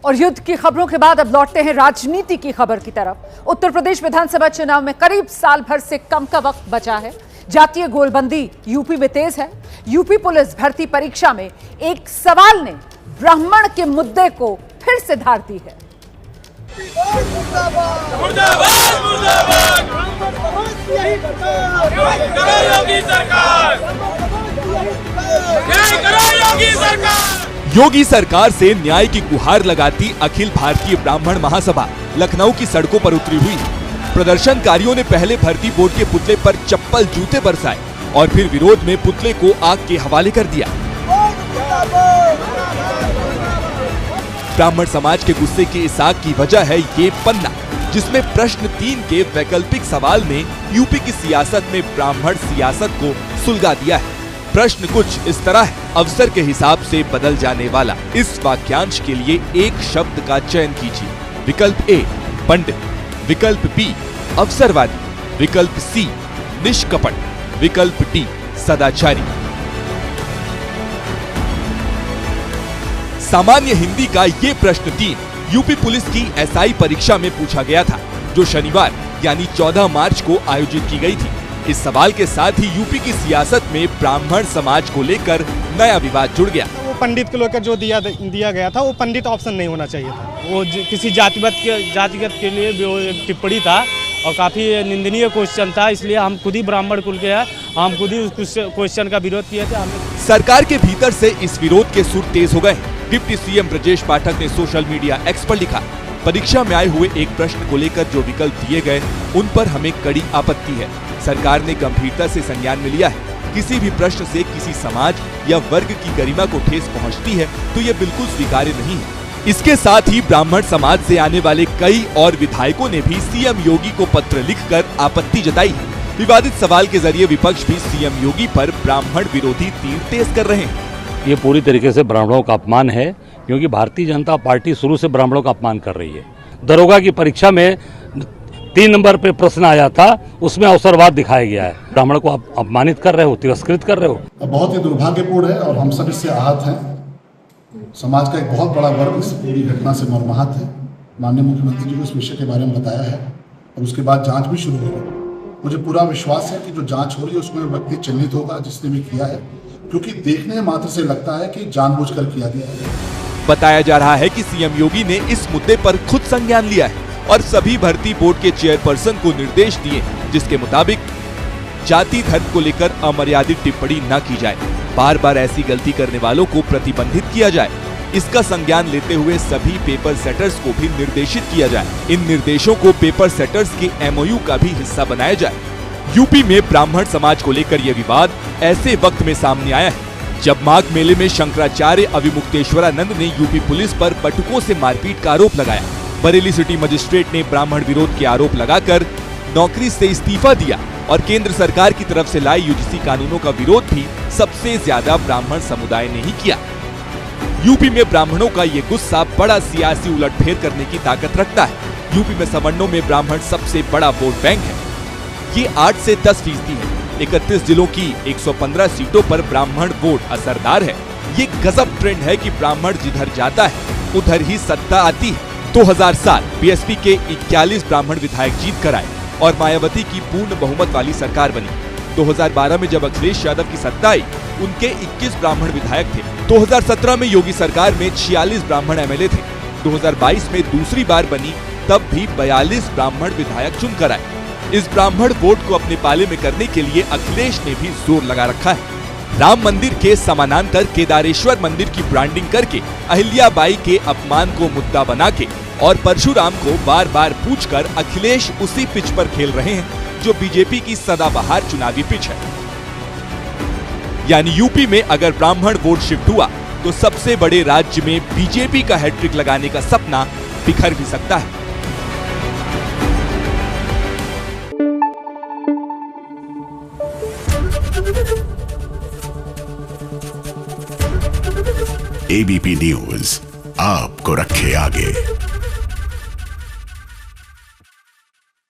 और युद्ध की खबरों के बाद अब लौटते हैं राजनीति की खबर की तरफ। उत्तर प्रदेश विधानसभा चुनाव में करीब साल भर से कम का वक्त बचा है। जातीय गोलबंदी यूपी में तेज है। यूपी पुलिस भर्ती परीक्षा में एक सवाल ने ब्राह्मण के मुद्दे को फिर से धार दी है। योगी सरकार से न्याय की गुहार लगाती अखिल भारतीय ब्राह्मण महासभा लखनऊ की सड़कों पर उतरी हुई है। प्रदर्शनकारियों ने पहले भर्ती बोर्ड के पुतले पर चप्पल जूते बरसाए और फिर विरोध में पुतले को आग के हवाले कर दिया। ब्राह्मण समाज के गुस्से की इस आग की वजह है ये पन्ना, जिसमें प्रश्न 3 के वैकल्पिक सवाल ने यूपी की सियासत में ब्राह्मण सियासत को सुलगा दिया है। प्रश्न कुछ इस तरह है, अवसर के हिसाब से बदल जाने वाला इस वाक्यांश के लिए एक शब्द का चयन कीजिए। विकल्प ए पंडित, विकल्प बी अवसरवादी, विकल्प सी निष्कपट, विकल्प डी सदाचारी। सामान्य हिंदी का ये प्रश्न 3 यूपी पुलिस की एसआई परीक्षा में पूछा गया था, जो शनिवार यानी 14 मार्च को आयोजित की गई थी। इस सवाल के साथ ही यूपी की सियासत में ब्राह्मण समाज को लेकर नया विवाद जुड़ गया। वो पंडित को लेकर जो दिया गया था, वो पंडित ऑप्शन नहीं होना चाहिए था। वो किसी जातिगत के लिए वो एक टिप्पणी था और काफी निंदनीय क्वेश्चन था, इसलिए हम खुद ही ब्राह्मण कुल के हैं, हम खुद ही उस क्वेश्चन का विरोध किए थे। सरकार के भीतर से इस विरोध के सुर तेज हो गए। डिप्टी सीएम ब्रजेश पाठक ने सोशल मीडिया एक्स पर लिखा, परीक्षा में आए हुए एक प्रश्न को लेकर जो विकल्प दिए गए उन पर हमें कड़ी आपत्ति है। सरकार ने गंभीरता से संज्ञान में लिया है। किसी भी प्रश्न से किसी समाज या वर्ग की गरिमा को ठेस पहुंचती है तो ये बिल्कुल स्वीकार्य नहीं है। इसके साथ ही ब्राह्मण समाज से आने वाले कई और विधायकों ने भी सीएम योगी को पत्र लिखकर आपत्ति जताई है। विवादित सवाल के जरिए विपक्ष भी सीएम योगी पर ब्राह्मण विरोधी तीर तेज कर रहे हैं। ये पूरी तरीके से ब्राह्मणों का अपमान है, क्योंकि भारतीय जनता पार्टी शुरू से ब्राह्मणों का अपमान कर रही है। दरोगा की परीक्षा में 3 नंबर पे प्रश्न आया था, उसमें अवसरवाद दिखाया गया है। ब्राह्मण को आप अपमानित कर रहे हो, तिरस्कृत कर रहे हो। बहुत ही दुर्भाग्यपूर्ण है और हम सब इससे आहत हैं। समाज का एक बहुत बड़ा वर्ग इस पूरी घटना से मर्माहत है। माननीय मुख्यमंत्री जी को इस विषय के बारे में बताया है और उसके बाद जांच भी शुरू होगी। मुझे पूरा विश्वास है कि जो जांच हो रही है उसमें व्यक्ति चिन्हित होगा जिसने भी किया है, क्योंकि देखने मात्र से लगता है कि जानबूझकर किया गया है। बताया जा रहा है कि सीएम योगी ने इस मुद्दे पर खुद संज्ञान लिया है और सभी भर्ती बोर्ड के चेयरपर्सन को निर्देश दिए, जिसके मुताबिक जाति धर्म को लेकर अमर्यादित टिप्पणी न की जाए। बार बार ऐसी गलती करने वालों को प्रतिबंधित किया जाए। इसका संज्ञान लेते हुए सभी पेपर सेटर्स को भी निर्देशित किया जाए। इन निर्देशों को पेपर सेटर्स के एमओयू का भी हिस्सा बनाया जाए। यूपी में ब्राह्मण समाज को लेकर यह विवाद ऐसे वक्त में सामने आया है जब माघ मेले में शंकराचार्य अविमुक्तेश्वरानंद ने यूपी पुलिस पर बटुकों से मारपीट का आरोप लगाया। बरेली सिटी मजिस्ट्रेट ने ब्राह्मण विरोध के आरोप लगाकर नौकरी से इस्तीफा दिया और केंद्र सरकार की तरफ से लाई यूजीसी कानूनों का विरोध भी सबसे ज्यादा ब्राह्मण समुदाय ने ही किया। यूपी में ब्राह्मणों का ये गुस्सा बड़ा सियासी उलटफेर करने की ताकत रखता है। यूपी में सवर्णों में ब्राह्मण सबसे बड़ा वोट बैंक है। ये 8 से 10% है। 31 जिलों की 115 सीटों पर ब्राह्मण वोट असरदार है। ये गजब ट्रेंड है कि ब्राह्मण जिधर जाता है उधर ही सत्ता आती है। 2007 बीएसपी के 41 ब्राह्मण विधायक जीत कर आए और मायावती की पूर्ण बहुमत वाली सरकार बनी। 2012 में जब अखिलेश यादव की सत्ता आई, उनके 21 ब्राह्मण विधायक थे। 2017 में योगी सरकार में 46 ब्राह्मण एमएलए थे। 2022 में दूसरी बार बनी, तब भी 42 ब्राह्मण विधायक चुनकर आए। इस ब्राह्मण वोट को अपने पाले में करने के लिए अखिलेश ने भी जोर लगा रखा है। राम मंदिर के समानांतर केदारेश्वर मंदिर की ब्रांडिंग करके अहिल्याबाई के अपमान को मुद्दा बना के और परशुराम को बार बार पूछकर अखिलेश उसी पिच पर खेल रहे हैं जो बीजेपी की सदाबहार चुनावी पिच है। यानी यूपी में अगर ब्राह्मण वोट शिफ्ट हुआ तो सबसे बड़े राज्य में बीजेपी का हैट्रिक लगाने का सपना बिखर भी सकता है। एबीपी न्यूज आपको रखे आगे।